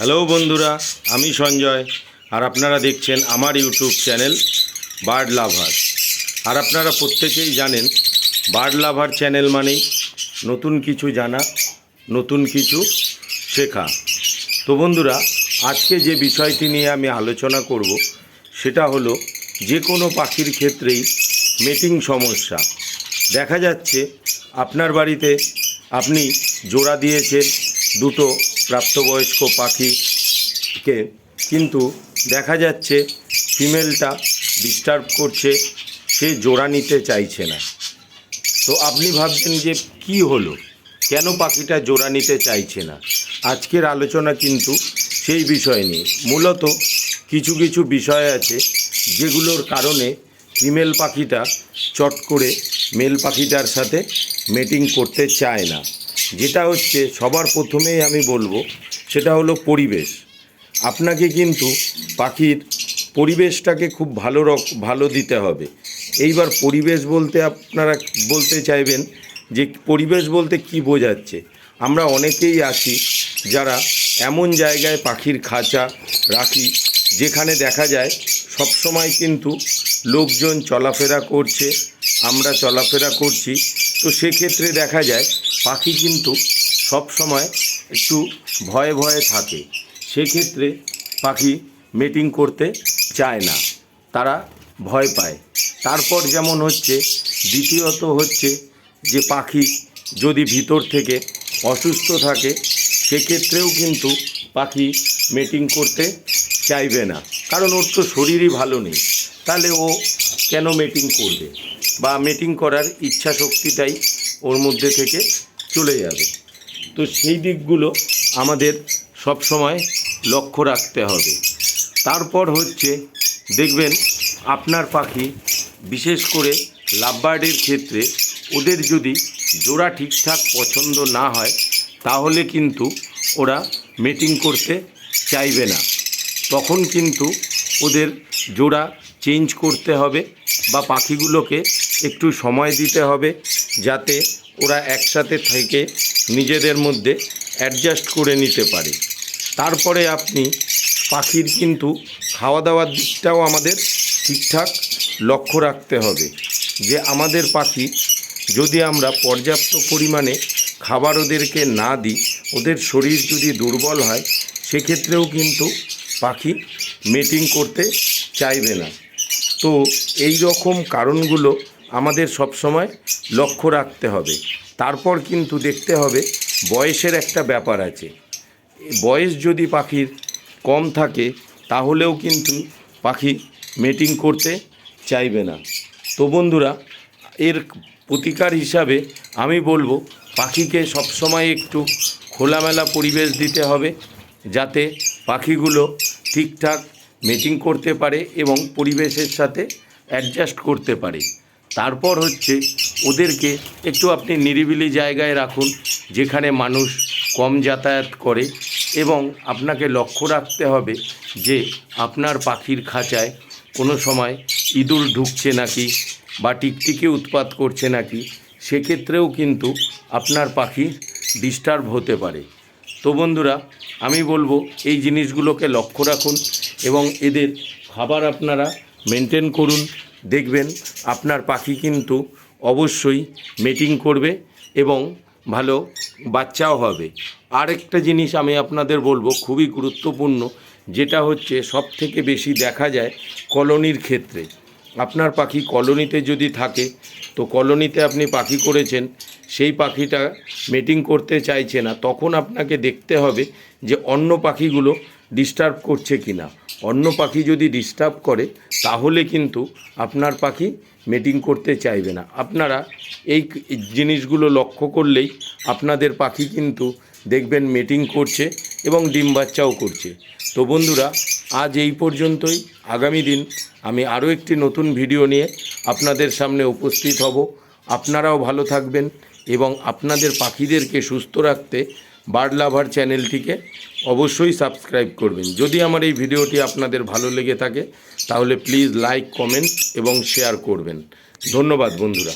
Hello বন্ধুরা, আমি সঞ্জয় আর আপনারা দেখছেন আমার ইউটিউব চ্যানেল বার্ড লাভার। আর আপনারা প্রত্যেকেই জানেন বার্ড লাভার চ্যানেল মানেই নতুন কিছু জানা, নতুন কিছু শেখা। তো বন্ধুরা, আজকে যে বিষয়টি নিয়ে আমি আলোচনা করব সেটা হলো যে কোনো পাখির ক্ষেত্রেই মেটিং সমস্যা। দেখা যাচ্ছে আপনার বাড়িতে আপনি জোড়া দিয়েছেন দুটো প্রাপ্তবয়স্ক পাখিকে, কিন্তু দেখা যাচ্ছে ফিমেলটা ডিস্টার্ব করছে, সে জোড়া নিতে চাইছে না। তো আপনি ভাবছেন যে কি হলো, কেন পাখিটা জোড়া নিতে চাইছে না। আজকের আলোচনা কিন্তু সেই বিষয় নিয়ে। মূলত কিছু কিছু বিষয় আছে যেগুলোর কারণে ফিমেল পাখিটা চট করে মেল পাখিটার সাথে মেটিং করতে চায় না। যেটা হচ্ছে সবার প্রথমেই আমি বলবো সেটা হলো পরিবেশ। আপনাকে কিন্তু পাখির পরিবেশটাকে খুব ভালো দিতে হবে। এইবার পরিবেশ বলতে আপনারা বলতে চাইবেন যে পরিবেশ বলতে কি বোঝাচ্ছে। আমরা অনেকেই আছি যারা এমন জায়গায় পাখির খাঁচা রাখি যেখানে দেখা যায় সবসময় কিন্তু লোকজন চলাফেরা করছে, আমরা চলাফেরা করছি। তো সেক্ষেত্রে দেখা যায় পাখি কিন্তু সব সময় একটু ভয়ে ভয়ে থাকে। সেক্ষেত্রে পাখি মেটিং করতে চায় না, তারা ভয় পায়। তারপর যেমন হচ্ছে, দ্বিতীয়ত হচ্ছে যে পাখি যদি ভিতর থেকে অসুস্থ থাকে সেক্ষেত্রেও কিন্তু পাখি মেটিং করতে চাইবে না, কারণ ওর তো শরীরই ভালো নেই। তাহলে ও কেন মেটিং করবে, বা মেটিং করার ইচ্ছা শক্তিটাই ওর মধ্যে থেকে চলে যাবে। তো সেই দিকগুলো আমাদের সব সময় লক্ষ্য রাখতে হবে। তারপর হচ্ছে দেখবেন আপনার পাখি, বিশেষ করে লাভবার্ডের ক্ষেত্রে ওদের যদি জোড়া ঠিকঠাক পছন্দ না হয় তাহলে কিন্তু ওরা মেটিং করতে চাইবে না। তখন কিন্তু ওদের জোড়া চেঞ্জ করতে হবে বা পাখিগুলোকে একটু সময় দিতে হবে যাতে ওরা একসাথে থেকে নিজেদের মধ্যে অ্যাডজাস্ট করে নিতে পারে। তারপরে আপনি পাখির কিন্তু খাওয়া দাওয়ার দিকটাও আমাদের ঠিকঠাক লক্ষ্য রাখতে হবে, যে আমাদের পাখি যদি আমরা পর্যাপ্ত পরিমাণে খাবার ওদেরকে না দিই, ওদের শরীর যদি দুর্বল হয় সেক্ষেত্রেও কিন্তু পাখি মেটিং করতে চাইবে না। তো এই রকম কারণগুলো আমাদের সবসময় লক্ষ্য রাখতে হবে। তারপর কিন্তু দেখতে হবে বয়সের একটা ব্যাপার আছে। বয়স যদি পাখির কম থাকে তাহলেও কিন্তু পাখি মেটিং করতে চাইবে না। তো বন্ধুরা, এর প্রতিকার হিসাবে আমি বলবো পাখিকে সবসময় একটু খোলামেলা পরিবেশ দিতে হবে যাতে পাখিগুলো ঠিকঠাক মেটিং করতে পারে এবং পরিবেশের সাথে অ্যাডজাস্ট করতে পারে। তারপর হচ্ছে ওদেরকে একটু আপনি নিরিবিলি জায়গায় রাখুন যেখানে মানুষ কম যাতায়াত করে, এবং আপনাকে লক্ষ্য রাখতে হবে যে আপনার পাখির খাঁচায় কোনো সময় ইঁদুর ঢুকছে নাকি বা টিকটিকি উৎপাত করছে নাকি, সেক্ষেত্রেও কিন্তু আপনার পাখি ডিস্টার্ব হতে পারে। তো বন্ধুরা, আমি বলবো এই জিনিসগুলোকে লক্ষ্য রাখুন এবং এদের খাবার আপনারা মেনটেন করুন। দেখবেন আপনার পাখি কিন্তু অবশ্যই মেটিং করবে এবং ভালো বাচ্চাও হবে। আরেকটা জিনিস আমি আপনাদের বলবো খুবই গুরুত্বপূর্ণ, যেটা হচ্ছে সব থেকে বেশি দেখা যায় কলোনির ক্ষেত্রে। আপনার পাখি কলোনিতে যদি থাকে, তো কলোনিতে আপনি পাখি করেছেন, সেই পাখিটা মেটিং করতে চাইছে না, তখন আপনাকে দেখতে হবে যে অন্য পাখিগুলো ডিস্টার্ব করছে কি না। অন্য পাখি যদি ডিস্টার্ব করে তাহলে কিন্তু আপনার পাখি মেটিং করতে চাইবে না। আপনারা এই জিনিসগুলো লক্ষ্য করলেই আপনাদের পাখি কিন্তু দেখবেন মেটিং করছে এবং ডিম বাচ্চাও করছে। তো বন্ধুরা, আজ এই পর্যন্তই। আগামী দিন আমি আরও একটি নতুন ভিডিও নিয়ে আপনাদের সামনে উপস্থিত হব। আপনারাও ভালো থাকবেন এবং আপনাদের পাখিদেরকে সুস্থ রাখতে বার্ড লাভার চ্যানেলটিকে অবশ্যই সাবস্ক্রাইব করবেন। যদি আমার এই ভিডিওটি আপনাদের ভালো লেগে থাকে তাহলে প্লিজ লাইক, কমেন্ট এবং শেয়ার করবেন। ধন্যবাদ বন্ধুরা।